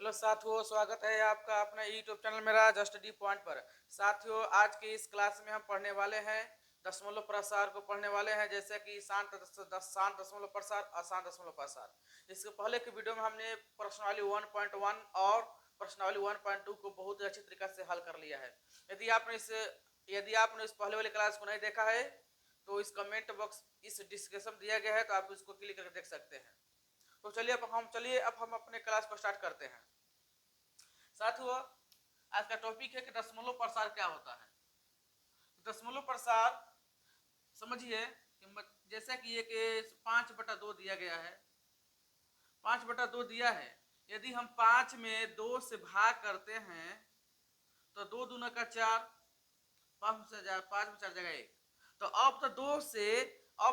Hello साथियों, स्वागत है आपका अपना यूट्यूब चैनल मेरा जस्ट डी पॉइंट पर। साथियों, आज की इस क्लास में हम पढ़ने वाले हैं दशमलव प्रसार को पढ़ने वाले हैं, जैसे कि शांत दशमलव प्रसार, अशांत दशमलव प्रसार। इसके पहले की वीडियो में हमने प्रश्नावली 1.1 और प्रश्नावली 1.2 को बहुत अच्छी तरीके से हल कर लिया है। यदि आपने इस पहले वाली क्लास को नहीं देखा है तो इस कमेंट बॉक्स इस डिस्क्रिप्शन दिया गया है, तो आप इसको क्लिक करके देख सकते हैं। तो चलिए अब हम अपने क्लास को स्टार्ट करते हैं। साथियों, आज का टॉपिक है कि दशमलव प्रसार क्या होता है। दशमलव प्रसार समझिए कि जैसा कि एक 5/2 दिया गया है, 5/2 दिया है। यदि हम 5 में 2 से भाग करते हैं तो 2 दूना का 4, 5 में 4 जगह 1। तो अब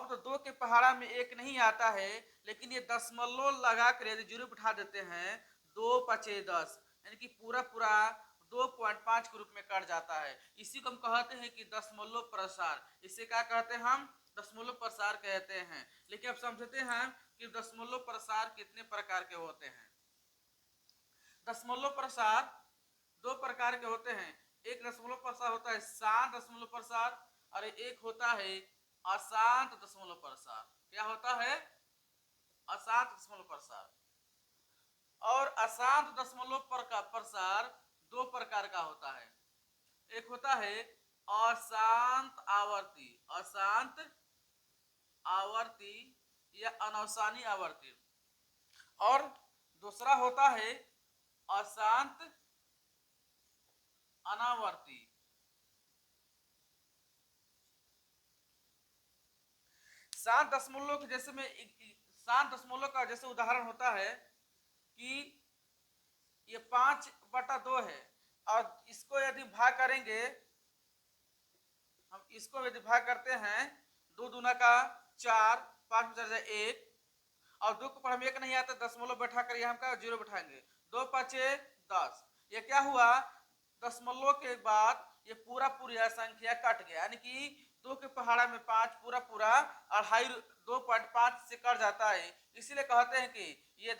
तो 2 के पहाड़ा में 1 नहीं आता है, लेकिन ये दशमलव लगा कर यदि जीरो बिठा देते हैं 2 5 10, यानी कि पूरा 2.5 के रूप में कट जाता है। इसी को हम कहते हैं कि दशमलव प्रसार। इसे क्या कहते हैं? हम दशमलव प्रसार कहते हैं। लेकिन अब समझते हैं कि दशमलव प्रसार कितने प्रकार के होते हैं। दशमलव प्रसार 2 प्रकार के होते हैं। एक दशमलव प्रसार होता है शांत दशमलव प्रसार और एक होता है अशांत दशमलव प्रसार। क्या होता है? अशांत दशमलव प्रसार। और अशांत दशमलव प्रसार 2 प्रकार का होता है। एक होता है अशांत आवर्ती, अशांत आवर्ती या अनवसानी आवर्ती, और दूसरा होता है अशांत अनावर्ती। शांत दशमलव के जैसे में शांत दशमलव का जैसे उदाहरण होता है कि ये 5/2 है और इसको यदि भाग करेंगे, हम इसको यदि भाग करते हैं 2 दूना का 4, 5 में 4 जाए 1, और 2 को पर हम 1 नहीं आता, दशमलव बैठा कर हम का 0 बैठाएंगे, 2 5 10। ये क्या हुआ? दशमलव के बाद ये पूरा संख्या कट गया, यानी कि 2 के पहाड़ा में 5 पूरा 2.5 से कट जाता है। इसीलिए कहते हैं कि ये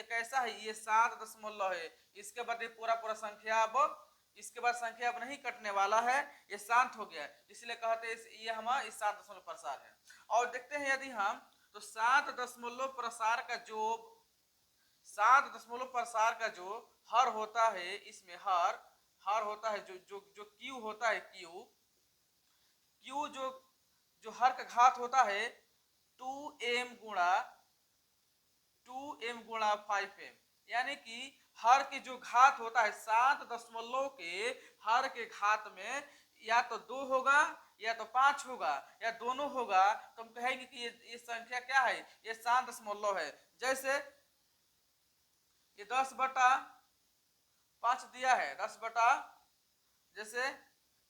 कैसा है? ये 7 दशमलव है। इसके बाद ये पूरा संख्या इसके बाद संख्या अब नहीं कटने वाला है, ये शांत हो गया, इसलिए कहते हैं ये हमारा इस 7 दशमलव प्रसार है। और देखते हैं यदि हम तो 7 दशमलव प्रसार का जो हर होता है, इसमें हर होता है जो क्यू होता है, क्यू जो हर का घात होता है 2m गुणा 5m, यानी कि हर के जो घात होता है 7 दशमलव के हर के घात में या तो 2 होगा या तो 5 होगा या दोनों होगा, तो हम कहेंगे कि ये संख्या क्या है? ये 7 दशमलव है। जैसे ये 10/5 दिया है, जैसे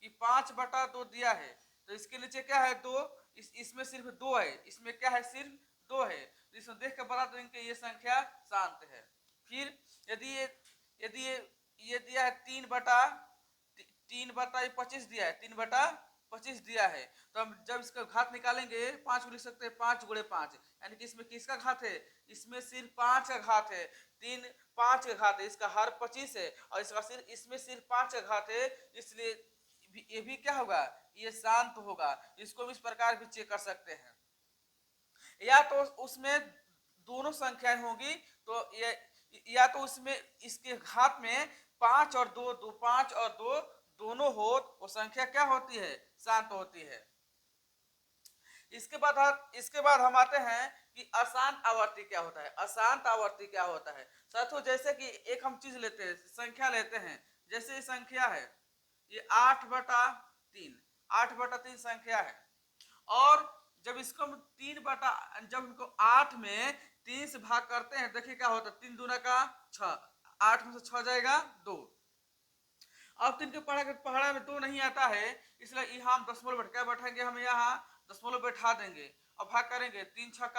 कि 5/2 दिया है, तो इसके नीचे क्या है? 2। इसमें सिर्फ 2 है, इसमें क्या है? सिर्फ 2 है। तो इसमें देख कर बता देंगे ये संख्या शांत है। फिर यदि ये दिया है 3/25 दिया है, 3/25 दिया है, तो हम जब इसका घात निकालेंगे 5 को लिख सकते हैं 5 × 5, यानी कि इसमें किसका घात है? इसमें सिर्फ 5 का घात है। 5 का घात है, इसका हर 25 है और इसमें सिर्फ 5 का घात है, इसलिए ये भी क्या होगा? ये शांत होगा। इसको भी इस प्रकार भी चेक कर सकते हैं। या तो उसमें दोनों संख्याएं होंगी, तो ये या तो उसमें इसके घात में 5 और 2 दोनों हो, वो संख्या क्या होती है? शांत होती है। इसके बाद हम आते हैं कि अशांत आवर्ती क्या होता है। अशांत आवर्ती क्या होता है साथियों? जैसे कि एक हम चीज लेते हैं, संख्या लेते हैं, जैसे ये संख्या है, ये 8/3 संख्या है, और जब इसको हम जब इनको 8 में 3 से भाग करते हैं, देखिए क्या होता है? 3 दूना का 6, 8 में से 6 जाएगा 2। अब 3 के पहाड़ा में 2 नहीं आता है, इसलिए यहाँ हम दशमलव बैठाएंगे, हम यहाँ दशमलव बैठा देंगे और भाग करेंगे। 3 × 6 =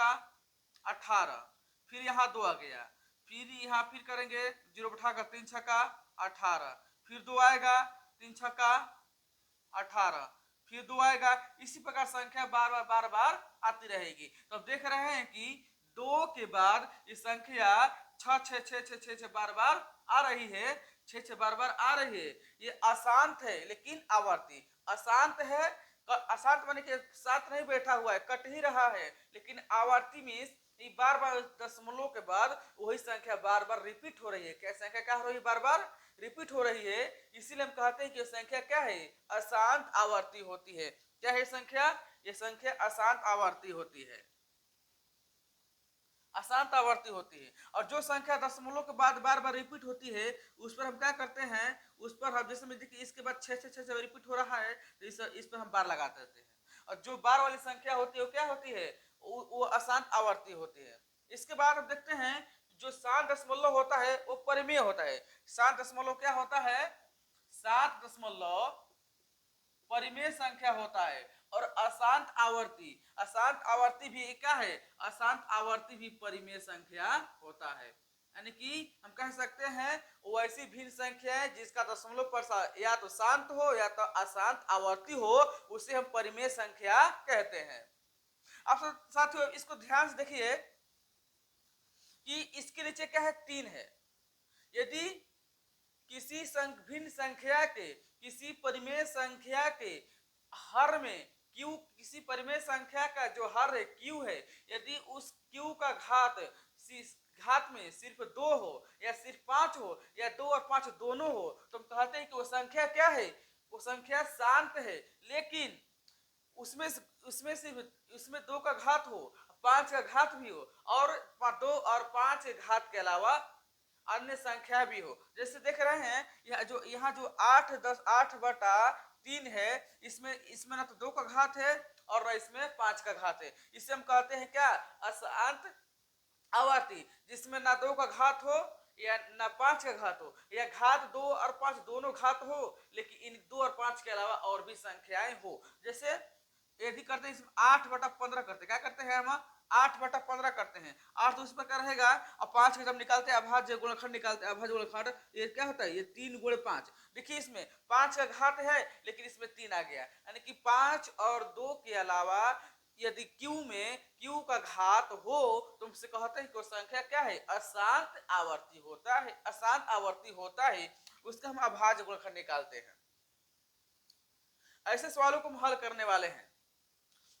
18, फिर यहाँ 2 आ गया, फिर यहाँ फिर करेंगे 0 बैठाकर 3 × 6 = 18, फिर 2 आएगा, 3 × 6 = 18, फिर 2 आएगा। इसी प्रकार संख्या बार बार आती रहेगी। तो अब देख रहे हैं कि 2 के बाद ये संख्या छः छः छः छः छः छः बार बार आ रही है, छः छः बार बार आ रही है। ये अशांत है लेकिन आवर्ती। अशांत है, अशांत माने के साथ नहीं बैठा हुआ है, कट ही रहा है, लेकिन आवर्ती मीन्स ये बार बार दशमलव के बाद वही संख्या बार बार रिपीट हो रही है। क्या संख्या क्या हो रही है? बार बार रिपीट हो रही है। इसीलिए हम कहते हैं कि संख्या क्या है? अशांत आवर्ती होती है। क्या है संख्या? ये संख्या अशांत आवर्ती होती है, अशांत आवर्ती होती है। और जो संख्या दशमलव के बाद बार बार रिपीट होती है उस पर हम क्या करते हैं? उस पर हम जैसे में देखिए इसके बाद 6 6 6 6 रिपीट हो रहा है तो इस पर हम बार लगा देते हैं। और जो बार वाली संख्या होती है वो क्या होती है? वो अशांत आवर्ती होती है। इसके बाद हम देखते हैं जो शांत दशमलव होता है वो परिमेय होता है। शांत दशमलव क्या होता है? 7 दशमलव परिमेय संख्या होता है। और अशांत आवर्ती, अशांत आवर्ती भी क्या है? अशांत आवर्ती भी परिमेय संख्या होता है। यानी कि हम कह सकते हैं वो ऐसी भिन्न संख्या है जिसका दशमलव प्रसार या तो शांत हो या तो अशांत आवर्ती हो, उसे हम परिमेय संख्या कहते हैं। आप साथियों इसको ध्यान से देखिए कि इसके नीचे क्या है? 3 है। यदि किसी भिन्न संख्या के किसी परिमेय संख्या के हर में q, किसी परिमेय संख्या का जो हर है q है, यदि उस q का घात में सिर्फ 2 हो या सिर्फ 5 हो या 2 और 5 दोनों हो तो हम कहते हैं कि वो संख्या क्या है? वो संख्या शांत है। लेकिन उसमें उसमें सिर्फ उसमें 2 का घात हो, 5 का घात भी हो और 2 और 5 के घात के अलावा अन्य संख्या भी हो। जैसे देख रहे हैं यहाँ जो 8 10 8/3 है, इसमें ना तो 2 का घात है और ना इसमें 5 का घात है। इसे हम कहते हैं क्या? अशांत आवर्ती, जिसमें ना 2 का घात हो या ना 5 का घात हो या घात 2 और 5 दोनों घात हो, लेकिन इन 2 और 5 के अलावा और भी संख्याएं हो। जैसे यदि करते हैं इसमें 8/15 करते, क्या करते हैं हम? 8/15 करते हैं। 8 तो उस पर क्या रहेगा और 5 के जब निकालते हैं अभाज्य गुणनखंड निकालते हैं, अभाज्य गुणनखंड ये क्या होता है? ये 3 गुणे 5। देखिए इसमें 5 का घात है लेकिन इसमें 3 आ गया, यानी कि 5 और 2 के अलावा यदि q में q का घात हो तो हमसे कहते हैं कि संख्या क्या है? अशांत आवर्ती होता है। अशांत आवर्ती होता है, उसका हम अभाज्य गुणनखंड निकालते हैं। ऐसे सवालों को हम हल करने वाले हैं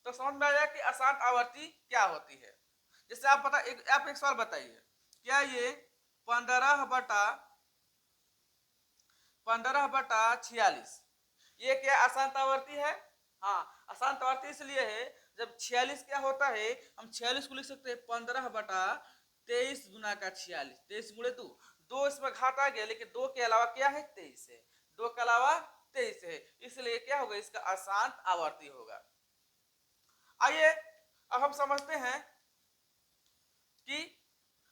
तो समझ में आया कि अशांत आवर्ती क्या होती है। जैसे आप एक सवाल बताइए, क्या ये 15/46 ये क्या अशांत आवर्ती है? हाँ, अशांत आवर्ती इसलिए है जब 46 क्या होता है, हम 46 को लिख सकते हैं 15/23 गुना का 46, 23 गुणे 2, 2 इसमें घात आ गया लेकिन 2 के अलावा क्या है? 23 है, 2 के अलावा 23 है, इसलिए क्या होगा? इसका अशांत आवर्ती होगा। आइए अब हम समझते हैं कि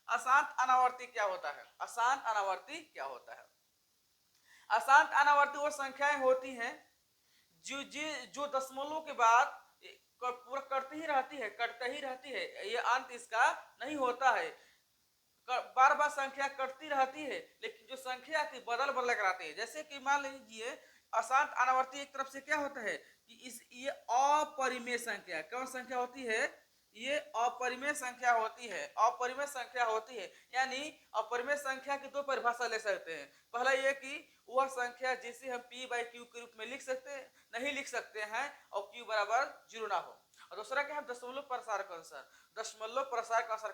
अशांत अनावर्ती क्या होता है। अशांत अनावर्ती क्या होता है? अशांत अनावर्ती वो संख्याएं होती हैं जो दशमलव के बाद पूरा करती ही रहती है, कटती ही रहती है, ये अंत इसका नहीं होता है। बार बार संख्या कटती रहती है लेकिन जो संख्या की बदल बदल कर आती है। जैसे कि मान लीजिए अशांत अनावर्ती एक तरफ से क्या होता है कि ये अपरिमेय संख्या कौन संख्या होती है? ये अपरिमेय संख्या होती है, अपरिमेय संख्या होती है। यानी अपरिमेय संख्या की दो परिभाषा ले सकते हैं। पहला ये कि वह संख्या जिसे हम p/q के रूप में लिख सकते नहीं लिख सकते हैं और q बराबर 0 ना हो। और दूसरा क्या, हम दशमलव प्रसार का अनुसार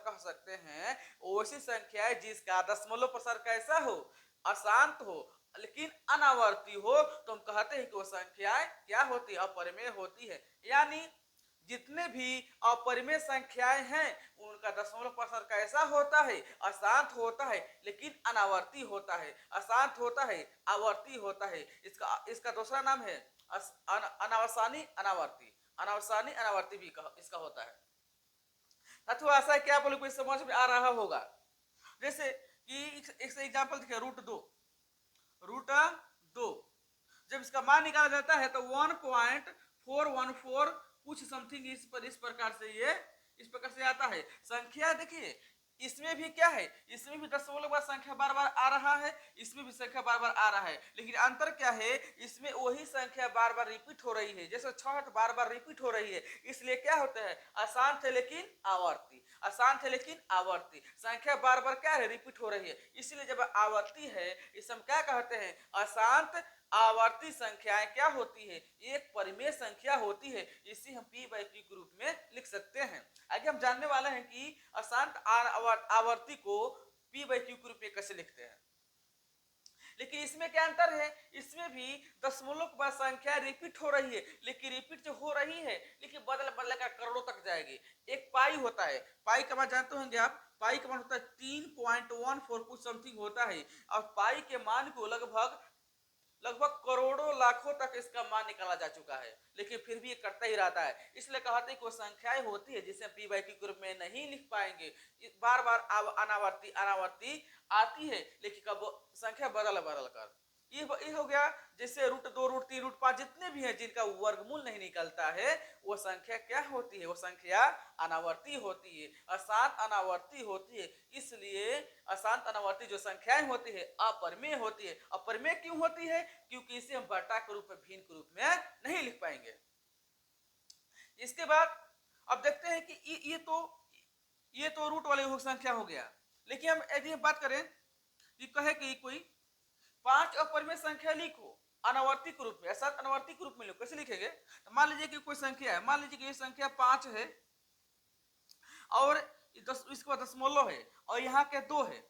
कह सकते हैं वैसी संख्या है जिसका दशमलव प्रसार कैसा हो? अशांत हो लेकिन अनावर्ती हो, तो हम कहते हैं कि वो संख्याएं क्या होती है? अपरिमेय होती है। यानी जितने भी अपरिमेय संख्याएं हैं उनका दशमलव प्रसार कैसा होता है? अशांत होता है लेकिन अनावर्ती होता है। अशांत होता है, आवर्ती होता है। इसका दूसरा नाम है अनावसानी अनावर्ती। अनावसानी अनावर्ती भी इसका होता है। साथियों आशा है कि आप लोग को समझ में आ रहा होगा। जैसे कि एक एग्जांपल देखिए, √2 जब इसका मान निकाला जाता है तो 1.414 कुछ समथिंग इस प्रकार से आता है। संख्या देखिए इसमें भी क्या है, इसमें भी दशमलव के बाद संख्या बार बार आ रहा है, इसमें भी संख्या बार बार आ रहा है, लेकिन अंतर क्या है, इसमें वही संख्या बार बार रिपीट हो रही है, जैसे 6 बार बार रिपीट हो रही है, इसलिए क्या होता है, आसान थे लेकिन आवर्ती, आसान थे लेकिन आवर्ती, संख्या बार बार क्या है, रिपीट हो रही है, इसलिए जब आवर्ती है इसे हम क्या कहते हैं, अशांत आवर्ती संख्याएं क्या होती है, एक परिमेय संख्या होती है, इसी हम p बाई q के रूप में लिख सकते हैं। आगे हम जानने वाले हैं कि अशांत आवर्ती को p बाई q के रूप में कैसे लिखते हैं। लेकिन इसमें क्या अंतर है, इसमें भी दशमलव के बाद संख्या रिपीट हो रही है, लेकिन रिपीट जो हो रही है लेकिन बदल बदल कर करोड़ों तक जाएगी। एक पाई होता है, पाई का मान जानते होंगे आप, पाई का मान होता है 3.14 कुछ समथिंग होता है, और पाई के मान को लगभग करोड़ों लाखों तक इसका मान निकाला जा चुका है, लेकिन फिर भी ये करता ही रहता है। इसलिए कहते हैं कि वो संख्याएं होती है जिसे पी बाई क्यू के रूप में नहीं लिख पाएंगे, बार बार अनावर्ती अनावर्ती आती है, लेकिन कब संख्या बदल बदल कर। ये हो गया, जैसे √2 √3 √5 जितने भी हैं जिनका वर्गमूल नहीं निकलता है, वो संख्या क्या होती है, वो संख्या अनावर्ती होती है, अशांत अनावर्ती होती है। इसलिए अशांत अनावर्ती जो संख्याएं होती है अपरिमेय होती है। अपरिमेय क्यों होती है, क्योंकि इसे हम बटा के रूप में, भिन्न के रूप में नहीं लिख पाएंगे। इसके बाद अब देखते हैं कि ये तो रूट वाली संख्या हो गया, लेकिन हम यदि बात करें कि कहे कि कोई 5 अपरिमेय संख्या लिखो अनावर्ती के रूप में, अशांत अनावर्ती के रूप में लिखो, कैसे लिखेंगे, तो मान लीजिए कि कोई संख्या है, मान लीजिए कि ये संख्या 5 है और इसके बाद दशमलव है और यहाँ के 2 है,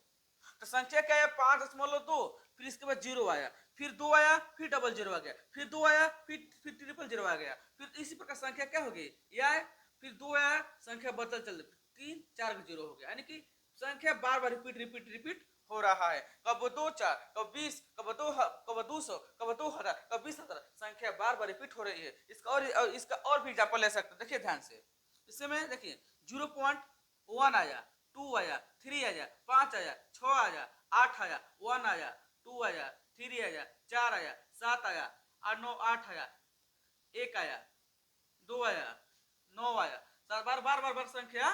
तो संख्या क्या है, 5.2, फिर इसके बाद 0 आया, फिर 2 आया, फिर डबल 0 आ गया, फिर 2 आया, फिर ट्रिपल 0 आ गया, फिर इसी प्रकार संख्या क्या होगी, यह फिर 2 आया, संख्या बदल चल 3 4 0 हो गया, यानी कि संख्या बार बार रिपीट रिपीट रिपीट हो रहा है। कब 2 4, कब 20, कब 200, कब 2000, कब 20,000, संख्या बार बार रिपीट हो रही है। इसका और भी एग्जाम्पल ले सकते हैं, देखिए ध्यान से। इससे में देखिए 0.1 आया, 2 आया, 3 आया, 5 आया, 6 आया, 8 आया, 1 आया, 2 आया, 3 आया, 4 आया, 7 आया, 9 8 आया, 1 आया, 2 आया, 9 आया, बार बार बार बार संख्या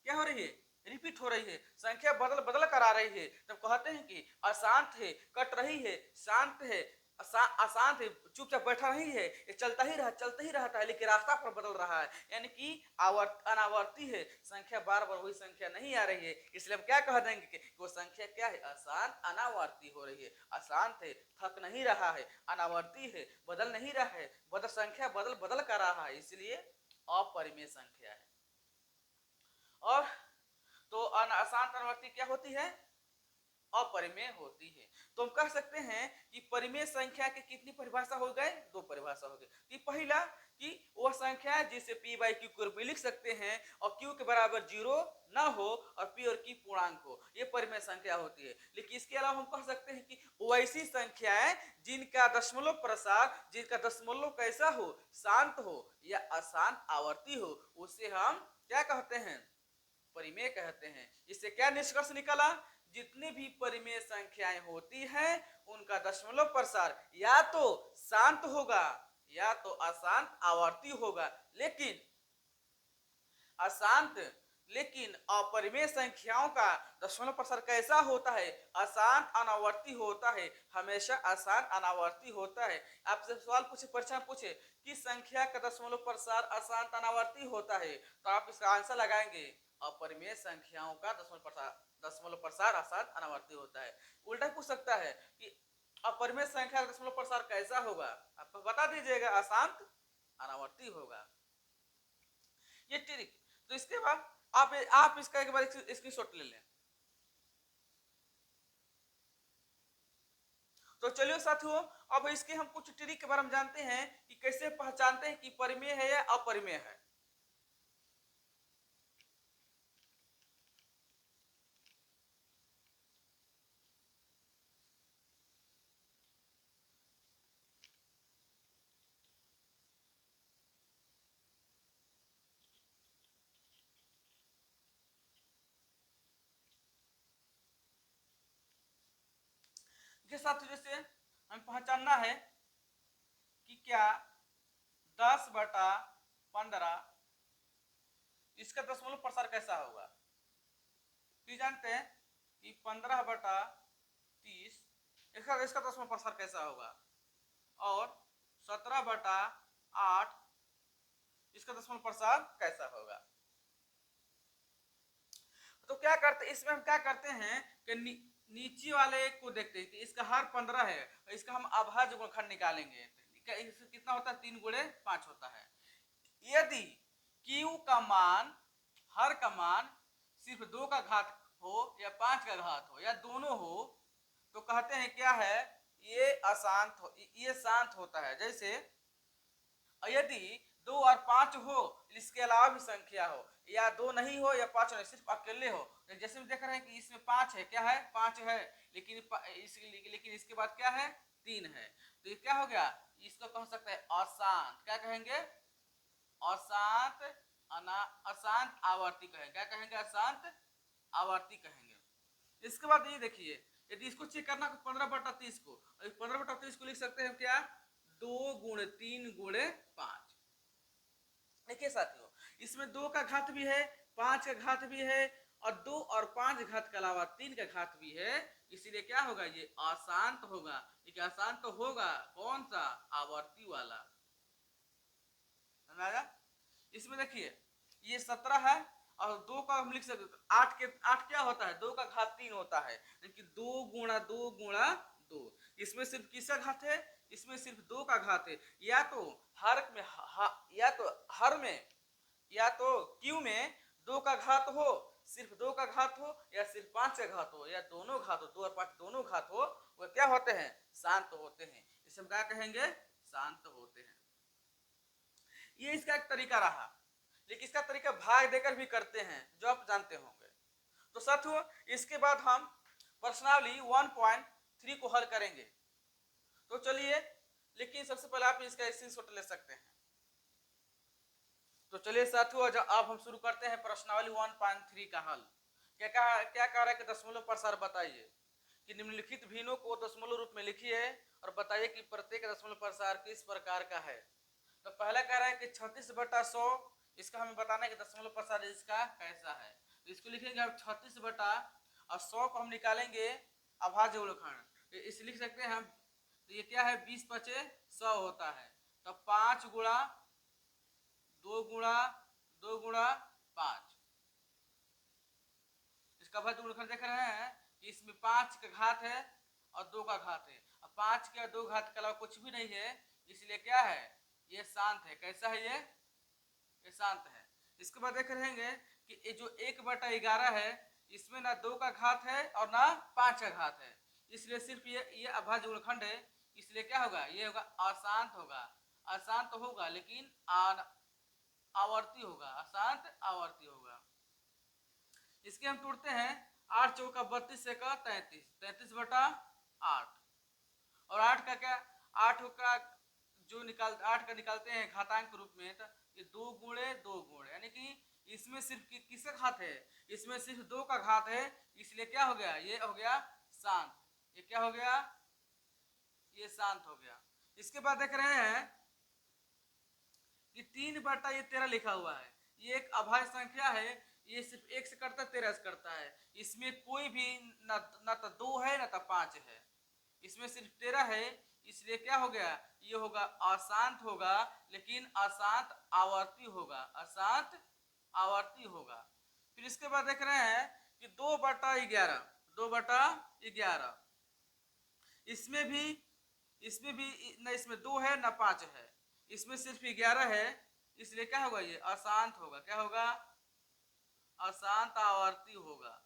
क्या हो रही है, रिपीट हो रही है, संख्या बदल बदल कर आ रही है। तब कहते हैं कि अशांत है, कट रही है, शांत है, अशांत है, चुपचाप बैठा नहीं है, ये चलता ही रहता है, लेकिन रास्ता पर बदल रहा है, यानी कि अनावर्ती है, संख्या बार बार वही संख्या नहीं आ रही है। इसलिए हम क्या कह देंगे कि वो संख्या क्या है, अशांत अनावर्ती हो रही है, अशांत है, थक नहीं रहा है, अनावर्ती है, बदल नहीं रहा है, संख्या बदल बदल कर रहा है, इसलिए अपरिमेय संख्या है। और तो अशांत अनावर्ती क्या होती है, अपरिमेय होती है। तो हम कह सकते हैं कि परिमेय संख्या की कितनी परिभाषा हो गए, 2 परिभाषा हो गई। कि पहला कि वह संख्या है जिसे p बाई क्यू के रूप में लिख सकते हैं और q के बराबर 0 ना हो और p और q पूर्णांक हो, ये परिमेय संख्या होती है। लेकिन इसके अलावा हम कह सकते हैं कि वैसी संख्याएं जिनका दशमलव प्रसार, जिनका दशमलव कैसा हो, शांत हो या अशांत आवर्ती हो, उसे हम क्या कहते हैं, परिमेय कहते हैं। इससे क्या निष्कर्ष निकला, जितनी भी परिमेय संख्याएं होती हैं उनका दशमलव प्रसार या तो शांत होगा या तो अशांत आवर्ती होगा, लेकिन अपरिमेय संख्याओं का दशमलव प्रसार कैसा होता है, अशांत अनावर्ती होता है, हमेशा अशांत अनावर्ती होता है। आपसे सवाल पूछे, परीक्षा में पूछे कि संख्या का दशमलव प्रसार अशांत अनावर्ती होता है, तो आप इसका आंसर लगाएंगे अपरिमेय संख्याओं का दशमलव प्रसार अशांत अनावर्ती होता है। उल्टा पूछ सकता है कि अपरिमेय संख्या का दशमलव प्रसार कैसा होगा, आप बता दीजिएगा, अशांत अनावर्ती होगा। ये ट्रिक। तो इसके बाद आप इसका एक बार स्क्रीनशॉट ले लें। तो चलिए साथियों, अब इसके हम कुछ ट्रिक के बारे में जानते हैं कि कैसे पहचानते हैं कि परिमेय है या अपरिमेय है। साथियों, जैसे हमें पहचानना है कि क्या 10/15 इसका दशमलव प्रसार कैसा होगा। तो जानते हैं कि 15/30 इसका दसवां प्रसार कैसा होगा, और 17/8 इसका दसवां प्रसार कैसा होगा। तो क्या करते, इसमें हम क्या करते हैं कि नीचे वाले को देखते हैं कि इसका हर 15 है, इसका हम अभाज्य गुणनखंड निकालेंगे। कितना होता है, 3 × 5 होता है। यदि Q का मान, हर का मान सिर्फ 2 का घात हो या 5 का घात हो या दोनों हो, तो कहते हैं क्या है, ये अशांत हो, ये शांत होता है। जैसे यदि 2 और 5 हो, इसके अलावा भी संख्या हो, या 2 नहीं हो या 5 नहीं, सिर्फ अकेले हो, जैसे हम देख रहे हैं कि इसमें 5 है, क्या है, 5 है, लेकिन इसके बाद क्या है, 3 है, तो ये क्या हो गया, इसको कह सकते हैं अशांत। क्या कहेंगे, अशांत अशांत आवर्ती कहेंगे। क्या कहेंगे, अशांत आवर्ती कहेंगे। इसके बाद ये देखिए, यदि इसको चेक करना 15/30 को, 15/30 को लिख सकते हैं क्या, 2 × 3 × 5। देखिए साथियों, इसमें 2 का घात भी है, 5 का घात भी है, और 2 और 5 घात के अलावा 3 का घात भी है, इसीलिए क्या होगा, ये अशांत होगा। ये अशांत तो होगा, कौन सा, आवर्ती वाला। समझ आया। इसमें देखिए ये 17 है, और 2 का हम लिख सकते, 8 क्या होता है, 2 का घात 3 होता है, लेकिन 2 × 2 × 2। इसमें सिर्फ किसका घात है, इसमें सिर्फ 2 का घात है। या तो हर में या तो Q में 2 का घात हो, सिर्फ 2 का घात हो, या सिर्फ 5 का घात हो, या दोनों घात हो, 2 और 5 दोनों घात हो, वो क्या होते हैं, शांत होते हैं। इसे हम क्या कहेंगे, शांत होते हैं। ये इसका एक तरीका रहा, लेकिन इसका तरीका भाग देकर भी करते हैं, जो आप जानते होंगे। तो साथियों, इसके बाद हम प्रश्नावली 1.3 को हल करेंगे। तो चलिए, लेकिन सबसे पहले आप इसका स्क्रीनशॉट ले सकते हैं। तो चलिए साथियों, अब हम शुरू करते हैं प्रश्नावली 1.3 का हल। क्या कह रहा है कि दशमलव प्रसार बताइए, कि निम्नलिखित भिन्नों को दशमलव रूप में लिखिए और बताइए कि प्रत्येक दशमलव प्रसार किस प्रकार का है। तो पहला कह रहा है कि 36/100, इसका हमें बताना है कि दशमलव प्रसार इसका कैसा है। तो इसको लिखेंगे हम 36/100 को हम निकालेंगे अभाज्य गुणनखंड, इस लिख सकते हैं हम। तो ये क्या है, 20×5 100 होता है। तो 5 × 2 × 2 × 5, इसका अभाज्य गुणनखंड देख रहे हैं कि इसमें 5 का घात है और 2 का घात है। अब 5 के 2 घात के अलावा कुछ भी नहीं है, इसलिए क्या है, ये शांत है। कैसा है ये शांत है। इसके बाद देख रहेंगे कि ये जो 1/11 है, इसमें ना 2 का घात है और ना 5 का घात है, इसलिए सिर्फ ये अभाज्य गुणनखंड है, इसलिए क्या होगा, ये होगा अशांत होगा। अशांत तो होगा लेकिन आवर्ती होगा, अशांत आवर्ती होगा। इसके हम तोड़ते हैं, 8 चौका 32 से का 33, 33/8, और 8 का क्या, 8 का जो 8 का निकालते हैं घातांक के रूप में, तो ये 2 × 2 × यानी कि इसमें सिर्फ किसका घात है, इसमें सिर्फ 2 का घात है, इसलिए क्या हो गया, ये हो गया शांत। ये क्या हो गया, ये शांत हो गया। इसके बाद देख रहे हैं कि 3/13 लिखा हुआ है, ये एक अभाज्य संख्या है, ये सिर्फ 1 से करता है, 13 से करता है। इसमें कोई भी ना तो 2 है ना तो 5 है, इसमें सिर्फ 13 है, इसलिए क्या हो गया, ये होगा अशांत होगा, लेकिन अशांत आवर्ती होगा, अशांत आवर्ती होगा। फिर इसके बाद देख रहे हैं कि 2/11, 2/11, इसमें भी न इसमें 2 है ना 5 है, इसमें सिर्फ 11 है, इसलिए क्या होगा, ये अशांत होगा। क्या होगा, अशांत आवर्ती होगा।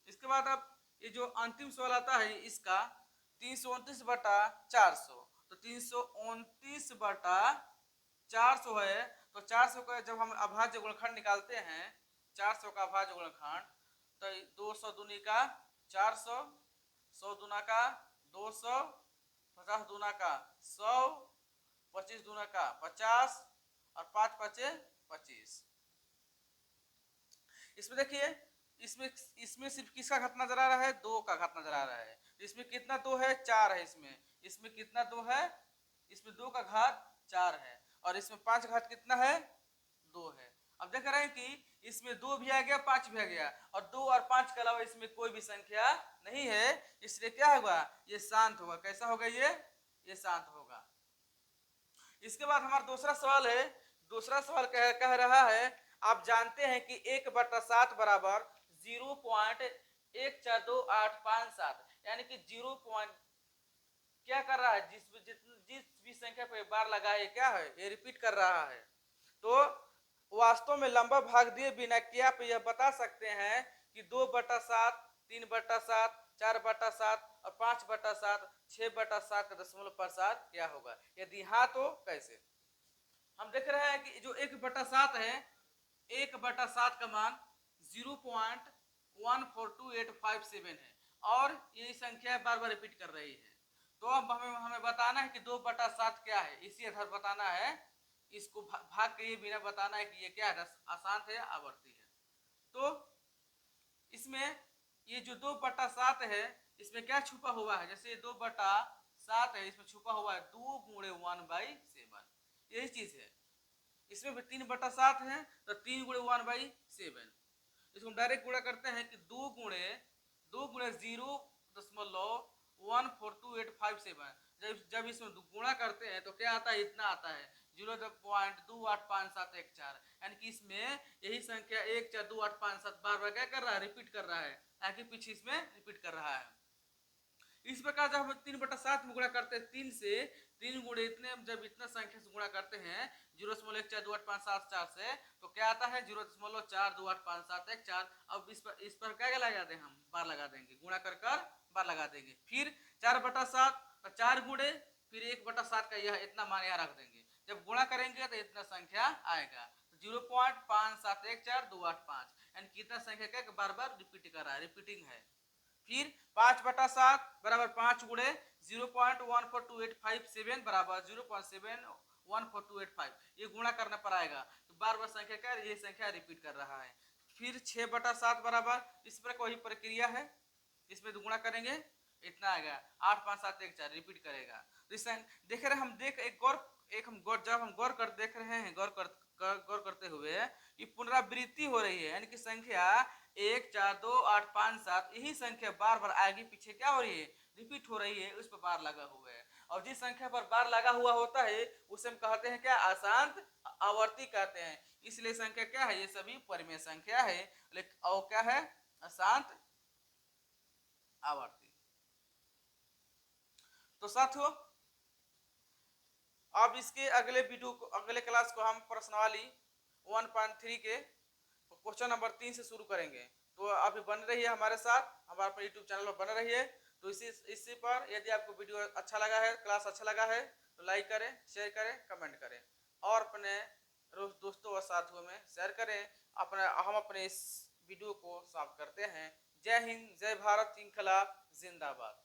इसके बाद अब ये जो अंतिम सवाल आता है इसका 329/400, तो 329/400 है। तो 400 का जब हम अभाज्य गुणनखंड निकालते हैं, 400 का अभाज्य गुणनखंड, तो 200 दूनी का 400, 100 दूना का 200, 50 दूना का 100, 25 दूना का 50, और 5 5 25। इसमें देखिए, इसमें सिर्फ किसका घात नजर आ रहा है, 2 का घात नजर आ रहा है। इसमें कितना 2 है, 4 है। इसमें कितना 2 है, इसमें 2 का घात 4 है, और इसमें 5 घात कितना है, 2 है। अब देख रहे हैं कि इसमें 2 भी आ गया, 5 भी आ गया, और 2 और 5 के अलावा इसमें कोई भी संख्या नहीं है, इसलिए क्या होगा, ये शांत होगा। कैसा होगा ये शांत होगा। इसके बाद हमारा दूसरा सवाल है। दूसरा सवाल कह रहा है, आप जानते हैं कि 1/7 बराबर 0.14285, यानी कि 0 क्या कर रहा है, जिस भी संख्या पे बार लगाए क्या है, ये रिपीट कर रहा है। तो वास्तव में लंबा भाग दिए बिना क्या आप यह बता सकते हैं कि 2/7, 3/7, 4/7 और 5/7, 6/7 का दशमलव प्रसार क्या होगा? यदि हाँ तो कैसे? हम देख रहे हैं कि जो 1/7 है, 1/7 का मान 0.142857 है, और ये संख्या बार बार रिपीट कर रही है। तो अब हमें बताना है कि 2/7 क्या है, इसी आधार बताना है। इसको भाग के बिना बताना है कि ये क्या है, अशांत है या आवर्ती है। तो इसमें ये जो 2/7 है, इसमें क्या छुपा हुआ है, जैसे 2/7 है, इसमें छुपा हुआ है 2 गुणे 1/7, यही चीज है। इसमें भी 3/7 है, तो 3 गुणे 1/7। इसको हम डायरेक्ट गुणा करते हैं कि 2 गुणे 0.142857। जब इसमें गुणा करते हैं तो क्या आता है, इतना आता है 0.285714, यानी कि इसमें यही संख्या 142857 बार बार क्या कर रहा है, रिपीट कर रहा है, आगे पीछे इसमें रिपीट कर रहा है। इस प्रकार जब हम 3/7 में गुणा करते हैं, 3 से 3 गुणे इतने, जब इतना संख्या से गुणा करते हैं 0.142857 से, तो क्या आता है 0.428514। अब इस पर क्या लगा दें, हम बार लगा देंगे, गुणा कर बार लगा देंगे। फिर 4/7 तो 4 गुणे, फिर 1/7 का यह इतना मान यहाँ रख देंगे। जब गुणा करेंगे तो इतना संख्या आएगा, 0.5714285, यानी कितना संख्या क्या बार बार रिपीट कर रहा है, रिपीटिंग है। फिर 5/7 बराबर 5 गुणे 0.142857 बराबर 0.714285, ये गुणा करना पड़ेगा, तो बार बार संख्या क्या, ये संख्या रिपीट कर रहा है। फिर 6/7 बराबर, इस पर कोई प्रक्रिया है, इसमें गुणा करेंगे इतना आएगा, 85714 रिपीट करेगा। तो इस देख रहे हम देख एक गौर जब हम गौर कर देख रहे हैं, गौर करते हुए ये पुनरावृत्ति हो रही है, यानी कि संख्या 1 4 2 8 5 7 यही संख्या बार बार आगे पीछे क्या हो रही है, रिपीट हो रही है, उस पर बार लगा हुआ है। और जिस संख्या पर बार लगा हुआ होता है उसे हम कहते हैं क्या, अशांत आवर्ती कहते हैं। इसलिए संख्या क्या है, ये सभी परिमेय संख्या है, लेकिन और क्या है, अशांत आवर्ती। तो साथियों, अब इसके अगले वीडियो को, अगले क्लास को हम प्रश्नावली 1.3 के क्वेश्चन नंबर 3 से शुरू करेंगे। तो अभी बन रही है हमारे साथ, हमारे अपने यूट्यूब चैनल पर बन रही है। तो इसी पर यदि आपको वीडियो अच्छा लगा है, क्लास अच्छा लगा है, तो लाइक करें, शेयर करें, कमेंट करें, और अपने दोस्तों और साथियों में शेयर करें। हम अपने इस वीडियो को समाप्त करते हैं। जय हिंद, जय भारत, इनकलाब जिंदाबाद।